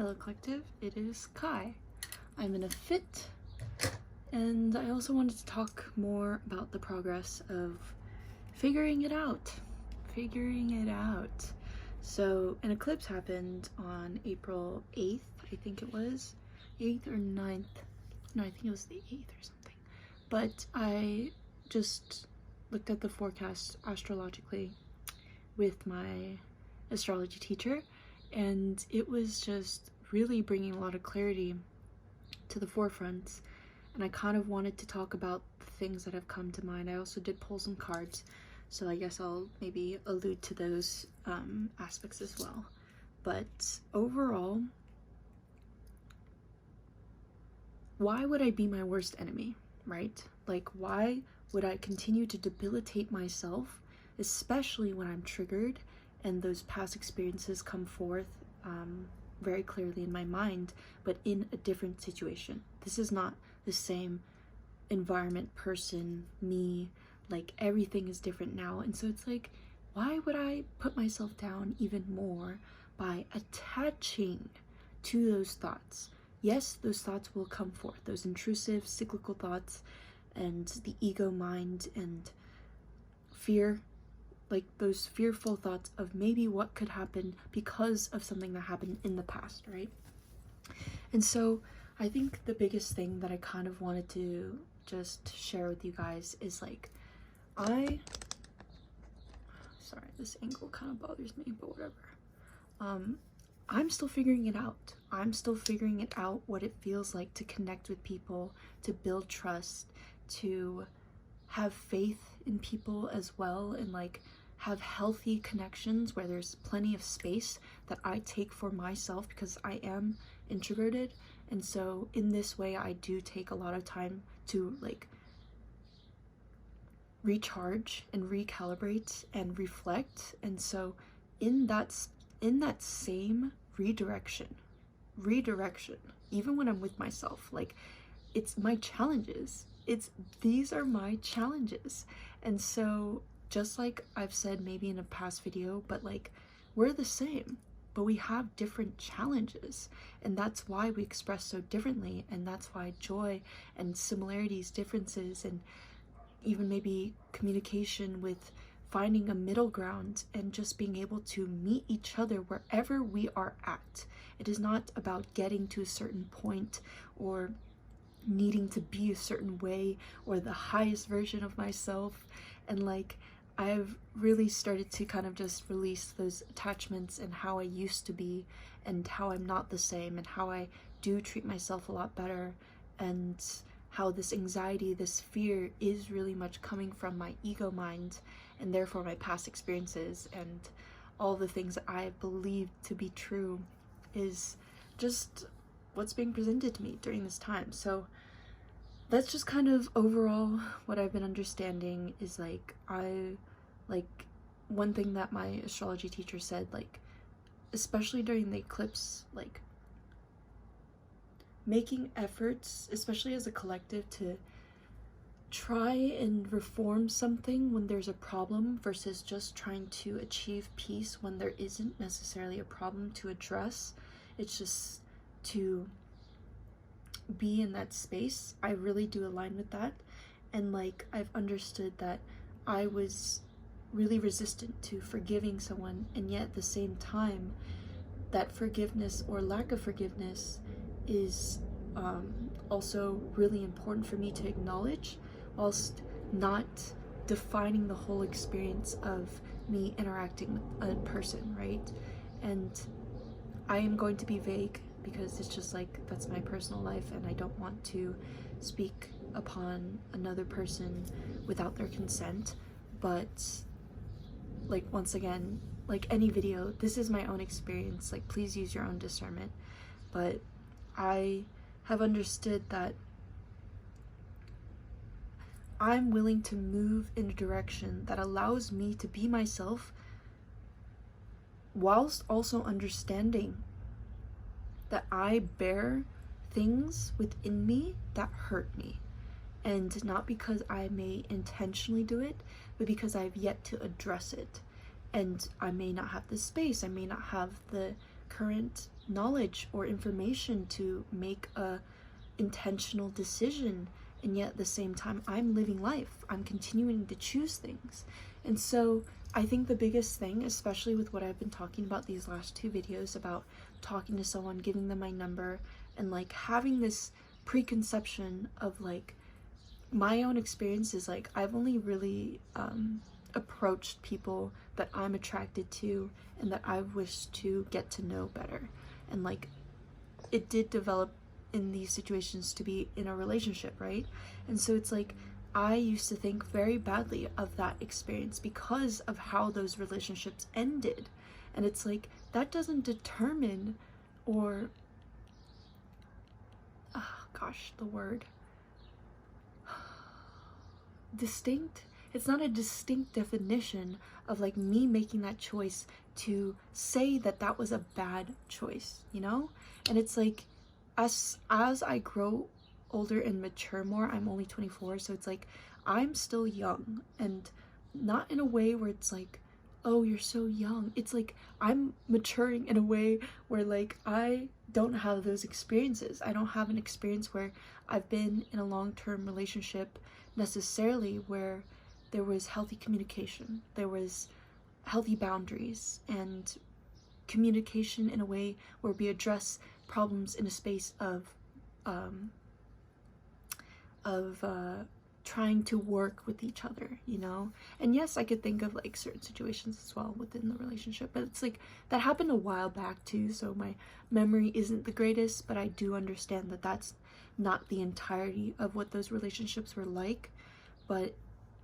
fellow collective, it is Kai. I'm in a fit, and I also wanted to talk more about the progress of figuring it out. So an eclipse happened on April 8th, I think it was, 8th or 9th. No, I think it was the 8th or something. But I just looked at the forecast astrologically with my astrology teacher, and it was just really bringing a lot of clarity to the forefront, and I kind of wanted to talk about the things that have come to mind. I also did pull some cards, so I guess I'll maybe allude to those aspects as well. But overall, why would I be my worst enemy, right? Like, why would I continue to debilitate myself, especially when I'm triggered and those past experiences come forth very clearly in my mind, but in a different situation? This is not the same environment, person, me, like everything is different now. And so it's like, why would I put myself down even more by attaching to those thoughts? Yes, those thoughts will come forth, those intrusive, cyclical thoughts, and the ego mind and fear, like those fearful thoughts of maybe what could happen because of something that happened in the past, right? And so I think the biggest thing that I kind of wanted to just share with you guys is like, sorry, this angle kind of bothers me, but whatever. I'm still figuring it out. I'm still figuring it out, what it feels like to connect with people, to build trust, to have faith in people as well, and like have healthy connections where there's plenty of space that I take for myself, because I am introverted. And so in this way, I do take a lot of time to like recharge and recalibrate and reflect. And so in that same redirection, even when I'm with myself, like it's my challenges, these are my challenges. And so just like I've said maybe in a past video, but like we're the same, but we have different challenges, and that's why we express so differently. And that's why joy and similarities, differences, and even maybe communication with finding a middle ground and just being able to meet each other wherever we are at. It is not about getting to a certain point or needing to be a certain way or the highest version of myself. And like, I've really started to kind of just release those attachments and how I used to be and how I'm not the same, and how I do treat myself a lot better, and how this anxiety, this fear is really much coming from my ego mind, and therefore my past experiences, and all the things that I believe to be true is just what's being presented to me during this time. So that's just kind of overall what I've been understanding is like, one thing that my astrology teacher said, like especially during the eclipse, like making efforts, especially as a collective, to try and reform something when there's a problem versus just trying to achieve peace when there isn't necessarily a problem to address. It's just to be in that space. I really do align with that. And like, I've understood that I was really resistant to forgiving someone, and yet at the same time, that forgiveness or lack of forgiveness is also really important for me to acknowledge, whilst not defining the whole experience of me interacting with a person, right? And I am going to be vague because it's just like, that's my personal life, and I don't want to speak upon another person without their consent. But like, once again, like any video, this is my own experience, like please use your own discernment. But I have understood that I'm willing to move in a direction that allows me to be myself, whilst also understanding that I bear things within me that hurt me. And not because I may intentionally do it, but because I've yet to address it. And I may not have the space, I may not have the current knowledge or information to make a intentional decision, and yet at the same time I'm living life, I'm continuing to choose things. And so I think the biggest thing, especially with what I've been talking about these last 2 videos about talking to someone, giving them my number, and like having this preconception of like my own experiences, like I've only really approached people that I'm attracted to and that I wish to get to know better. And like it did develop in these situations to be in a relationship, right? And so it's like I used to think very badly of that experience because of how those relationships ended. And it's like that doesn't determine or the word distinct, it's not a distinct definition of like me making that choice to say that that was a bad choice, you know? And it's like as I grow older and mature more, I'm only 24, so it's like I'm still young, and not in a way where it's like, oh, you're so young. It's like I'm maturing in a way where like I don't have those experiences. I don't have an experience where I've been in a long-term relationship necessarily where there was healthy communication, there was healthy boundaries, and communication in a way where we address problems in a space of trying to work with each other, you know? And yes, I could think of like certain situations as well within the relationship, but it's like that happened a while back too, so my memory isn't the greatest, but I do understand that that's not the entirety of what those relationships were like. But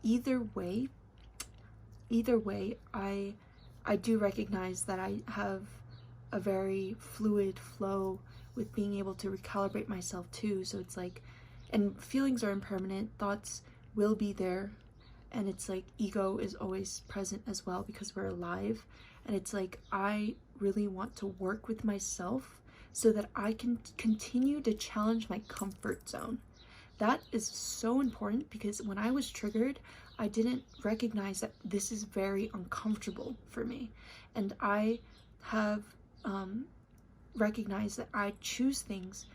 either way, I do recognize that I have a very fluid flow with being able to recalibrate myself too. So it's like, and feelings are impermanent, thoughts will be there, and it's like ego is always present as well because we're alive. And it's like I really want to work with myself so that I can continue to challenge my comfort zone. That is so important because when I was triggered, I didn't recognize that this is very uncomfortable for me. And I have recognized that I choose things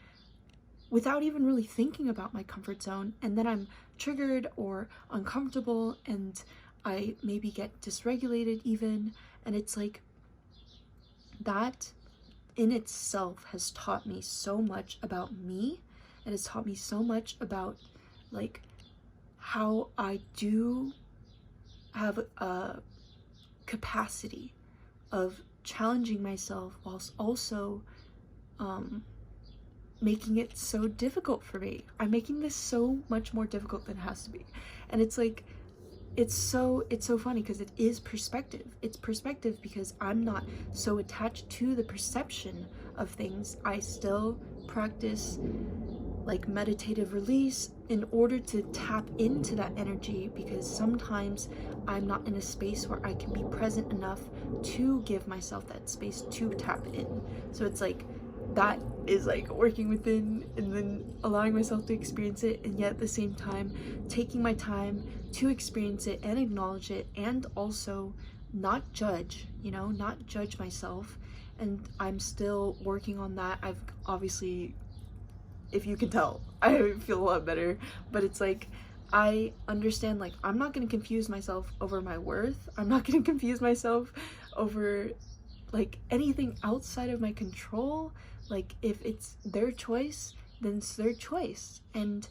without even really thinking about my comfort zone, and then I'm triggered or uncomfortable and I maybe get dysregulated even. And it's like that in itself has taught me so much about me. It has taught me so much about like how I do have a capacity of challenging myself whilst also making it so difficult for me. I'm making this so much more difficult than it has to be. And it's like it's so funny because it is perspective. It's perspective because I'm not so attached to the perception of things. I still practice like meditative release in order to tap into that energy, because sometimes I'm not in a space where I can be present enough to give myself that space to tap in. So it's like that is like working within and then allowing myself to experience it, and yet at the same time taking my time to experience it and acknowledge it, and also not judge, you know, not judge myself. And I'm still working on that. I've obviously, if you can tell, I feel a lot better, but it's like I understand like I'm not going to confuse myself over my worth. I'm not going to confuse myself over like anything outside of my control. Like if it's their choice, then it's their choice. And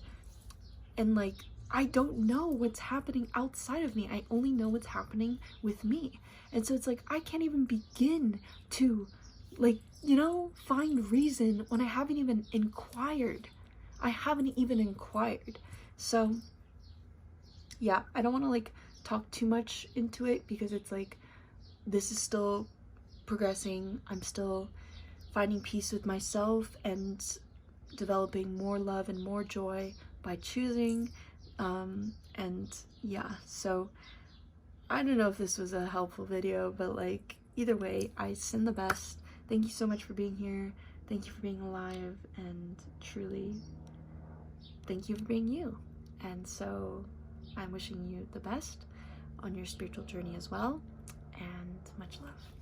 like I don't know what's happening outside of me. I only know what's happening with me. And so it's like I can't even begin to like, you know, find reason when I haven't even inquired. So yeah, I don't want to like talk too much into it because it's like this is still progressing. I'm still finding peace with myself and developing more love and more joy by choosing. And yeah, so I don't know if this was a helpful video, but like either way, I send the best. Thank you so much for being here. Thank you for being alive, and truly thank you for being you. And so I'm wishing you the best on your spiritual journey as well, and much love.